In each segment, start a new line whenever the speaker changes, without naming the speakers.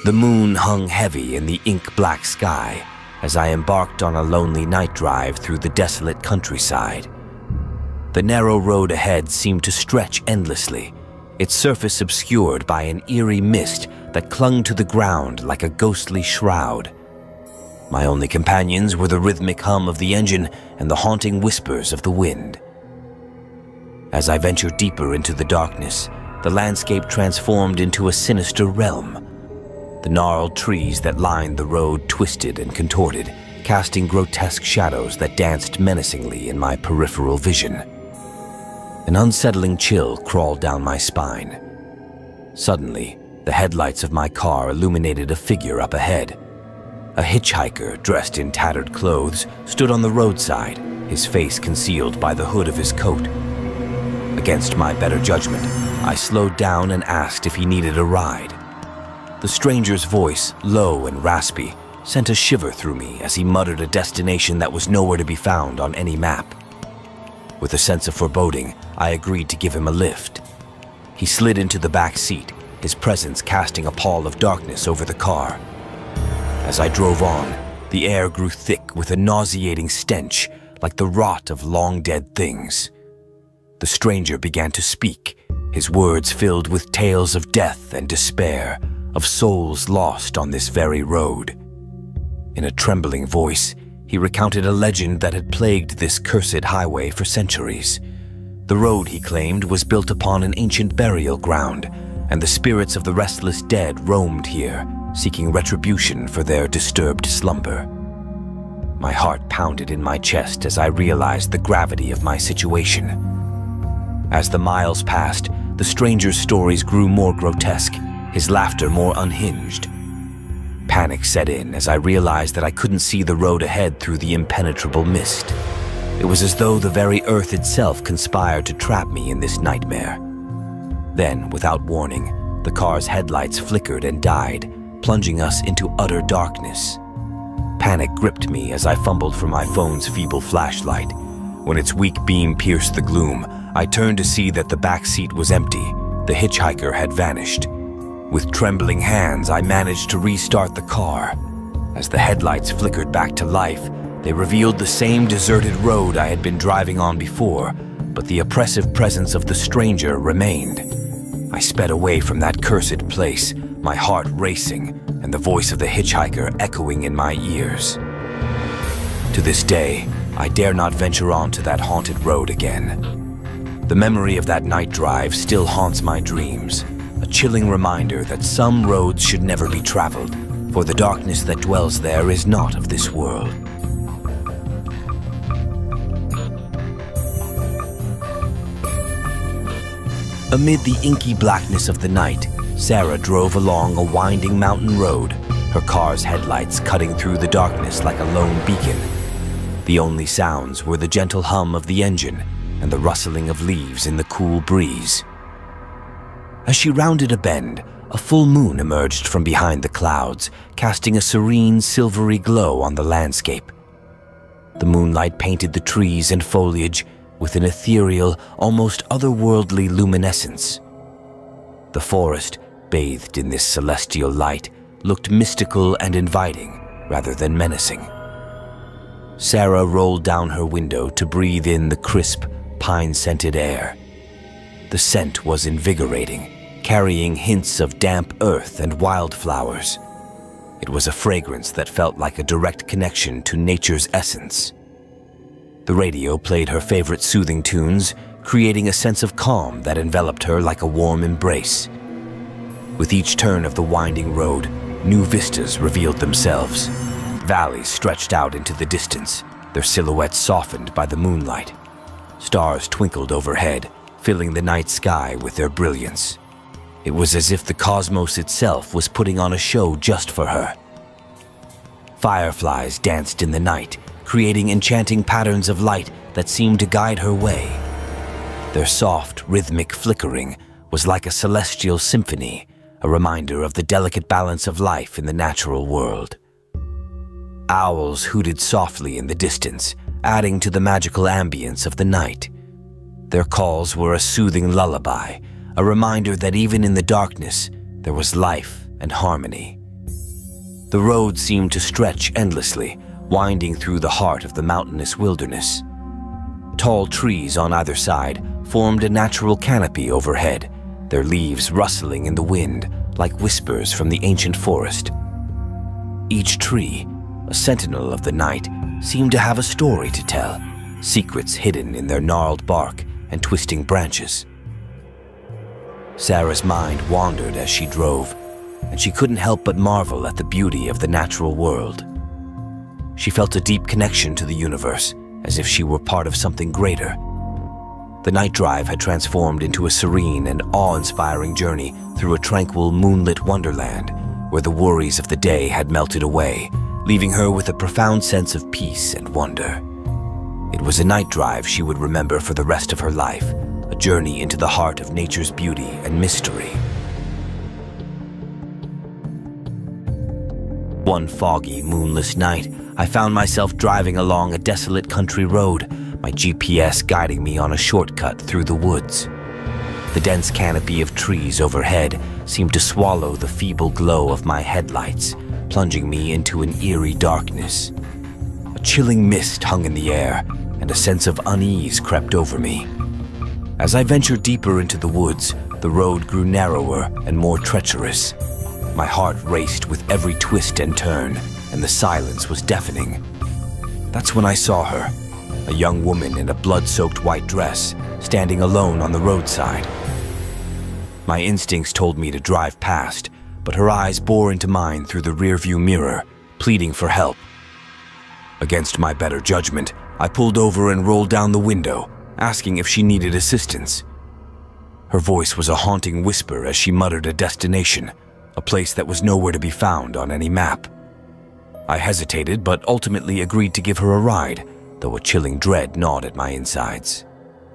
The moon hung heavy in the ink-black sky as I embarked on a lonely night drive through the desolate countryside. The narrow road ahead seemed to stretch endlessly, its surface obscured by an eerie mist that clung to the ground like a ghostly shroud. My only companions were the rhythmic hum of the engine and the haunting whispers of the wind. As I ventured deeper into the darkness, the landscape transformed into a sinister realm. The gnarled trees that lined the road twisted and contorted, casting grotesque shadows that danced menacingly in my peripheral vision. An unsettling chill crawled down my spine. Suddenly, the headlights of my car illuminated a figure up ahead. A hitchhiker dressed in tattered clothes stood on the roadside, his face concealed by the hood of his coat. Against my better judgment, I slowed down and asked if he needed a ride. The stranger's voice, low and raspy, sent a shiver through me as he muttered a destination that was nowhere to be found on any map. With a sense of foreboding, I agreed to give him a lift. He slid into the back seat, his presence casting a pall of darkness over the car. As I drove on, the air grew thick with a nauseating stench, like the rot of long-dead things. The stranger began to speak, his words filled with tales of death and despair, of souls lost on this very road. In a trembling voice, he recounted a legend that had plagued this cursed highway for centuries. The road, he claimed, was built upon an ancient burial ground, and the spirits of the restless dead roamed here, seeking retribution for their disturbed slumber. My heart pounded in my chest as I realized the gravity of my situation. As the miles passed, the stranger's stories grew more grotesque, his laughter more unhinged. Panic set in as I realized that I couldn't see the road ahead through the impenetrable mist. It was as though the very earth itself conspired to trap me in this nightmare. Then, without warning, the car's headlights flickered and died, plunging us into utter darkness. Panic gripped me as I fumbled for my phone's feeble flashlight. When its weak beam pierced the gloom, I turned to see that the back seat was empty. The hitchhiker had vanished. With trembling hands, I managed to restart the car. As the headlights flickered back to life, they revealed the same deserted road I had been driving on before, but the oppressive presence of the stranger remained. I sped away from that cursed place, my heart racing, and the voice of the hitchhiker echoing in my ears. To this day, I dare not venture onto that haunted road again. The memory of that night drive still haunts my dreams, a chilling reminder that some roads should never be traveled, for the darkness that dwells there is not of this world. Amid the inky blackness of the night, Sarah drove along a winding mountain road, her car's headlights cutting through the darkness like a lone beacon. The only sounds were the gentle hum of the engine and the rustling of leaves in the cool breeze. As she rounded a bend, a full moon emerged from behind the clouds, casting a serene, silvery glow on the landscape. The moonlight painted the trees and foliage with an ethereal, almost otherworldly luminescence. The forest, bathed in this celestial light, looked mystical and inviting rather than menacing. Sarah rolled down her window to breathe in the crisp, pine-scented air. The scent was invigorating, carrying hints of damp earth and wildflowers. It was a fragrance that felt like a direct connection to nature's essence. The radio played her favorite soothing tunes, creating a sense of calm that enveloped her like a warm embrace. With each turn of the winding road, new vistas revealed themselves. Valleys stretched out into the distance, their silhouettes softened by the moonlight. Stars twinkled overhead, filling the night sky with their brilliance. It was as if the cosmos itself was putting on a show just for her. Fireflies danced in the night, creating enchanting patterns of light that seemed to guide her way. Their soft, rhythmic flickering was like a celestial symphony, a reminder of the delicate balance of life in the natural world. Owls hooted softly in the distance, adding to the magical ambience of the night. Their calls were a soothing lullaby, a reminder that even in the darkness, there was life and harmony. The road seemed to stretch endlessly, winding through the heart of the mountainous wilderness. Tall trees on either side formed a natural canopy overhead, their leaves rustling in the wind like whispers from the ancient forest. Each tree, a sentinel of the night, seemed to have a story to tell, secrets hidden in their gnarled bark and twisting branches. Sarah's mind wandered as she drove, and she couldn't help but marvel at the beauty of the natural world. She felt a deep connection to the universe, as if she were part of something greater. The night drive had transformed into a serene and awe-inspiring journey through a tranquil, moonlit wonderland where the worries of the day had melted away, leaving her with a profound sense of peace and wonder. It was a night drive she would remember for the rest of her life, a journey into the heart of nature's beauty and mystery. One foggy, moonless night, I found myself driving along a desolate country road, my GPS guiding me on a shortcut through the woods. The dense canopy of trees overhead seemed to swallow the feeble glow of my headlights, plunging me into an eerie darkness. A chilling mist hung in the air, and a sense of unease crept over me. As I ventured deeper into the woods, the road grew narrower and more treacherous. My heart raced with every twist and turn, and the silence was deafening. That's when I saw her, a young woman in a blood-soaked white dress, standing alone on the roadside. My instincts told me to drive past, but her eyes bore into mine through the rearview mirror, pleading for help. Against my better judgment, I pulled over and rolled down the window, asking if she needed assistance. Her voice was a haunting whisper as she muttered a destination, a place that was nowhere to be found on any map. I hesitated, but ultimately agreed to give her a ride, though a chilling dread gnawed at my insides.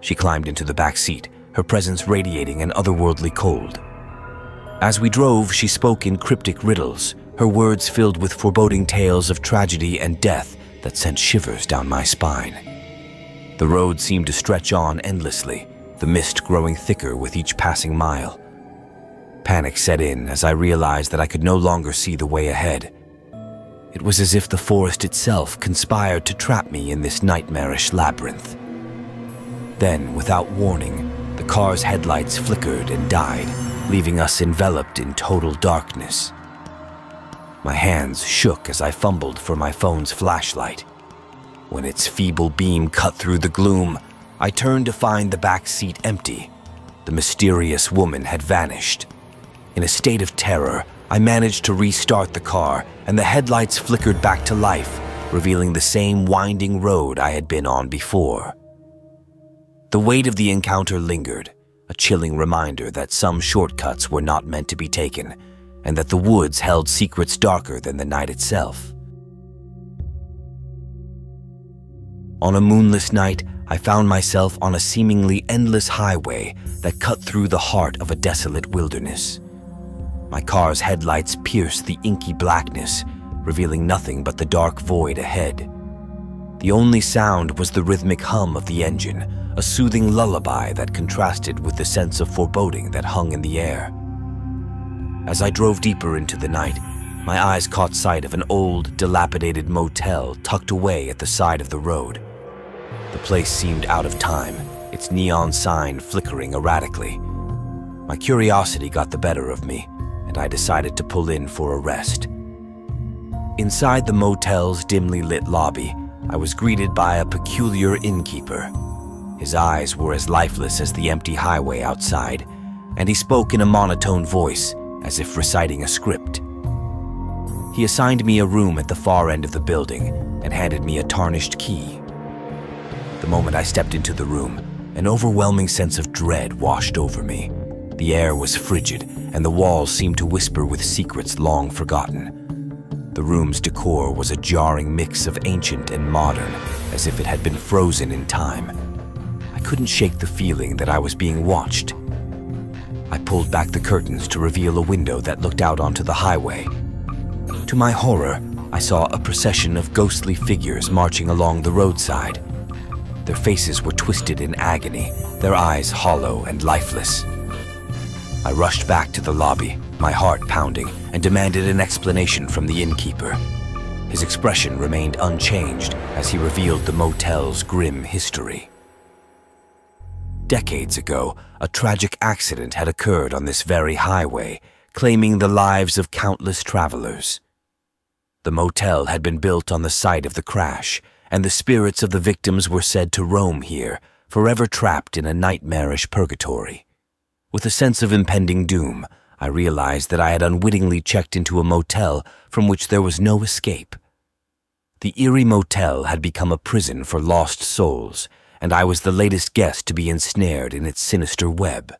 She climbed into the back seat, her presence radiating an otherworldly cold. As we drove, she spoke in cryptic riddles, her words filled with foreboding tales of tragedy and death that sent shivers down my spine. The road seemed to stretch on endlessly, the mist growing thicker with each passing mile. Panic set in as I realized that I could no longer see the way ahead. It was as if the forest itself conspired to trap me in this nightmarish labyrinth. Then, without warning, the car's headlights flickered and died, leaving us enveloped in total darkness. My hands shook as I fumbled for my phone's flashlight. When its feeble beam cut through the gloom, I turned to find the back seat empty. The mysterious woman had vanished. In a state of terror, I managed to restart the car, and the headlights flickered back to life, revealing the same winding road I had been on before. The weight of the encounter lingered, a chilling reminder that some shortcuts were not meant to be taken, and that the woods held secrets darker than the night itself. On a moonless night, I found myself on a seemingly endless highway that cut through the heart of a desolate wilderness. My car's headlights pierced the inky blackness, revealing nothing but the dark void ahead. The only sound was the rhythmic hum of the engine, a soothing lullaby that contrasted with the sense of foreboding that hung in the air. As I drove deeper into the night, my eyes caught sight of an old, dilapidated motel tucked away at the side of the road. The place seemed out of time, its neon sign flickering erratically. My curiosity got the better of me, and I decided to pull in for a rest. Inside the motel's dimly lit lobby, I was greeted by a peculiar innkeeper. His eyes were as lifeless as the empty highway outside, and he spoke in a monotone voice, as if reciting a script. He assigned me a room at the far end of the building and handed me a tarnished key. The moment I stepped into the room, an overwhelming sense of dread washed over me. The air was frigid, and the walls seemed to whisper with secrets long forgotten. The room's decor was a jarring mix of ancient and modern, as if it had been frozen in time. I couldn't shake the feeling that I was being watched. I pulled back the curtains to reveal a window that looked out onto the highway. To my horror, I saw a procession of ghostly figures marching along the roadside. Their faces were twisted in agony, their eyes hollow and lifeless. I rushed back to the lobby, my heart pounding, and demanded an explanation from the innkeeper. His expression remained unchanged as he revealed the motel's grim history. Decades ago, a tragic accident had occurred on this very highway, claiming the lives of countless travelers. The motel had been built on the site of the crash, and the spirits of the victims were said to roam here, forever trapped in a nightmarish purgatory. With a sense of impending doom, I realized that I had unwittingly checked into a motel from which there was no escape. The Eerie Motel had become a prison for lost souls, and I was the latest guest to be ensnared in its sinister web.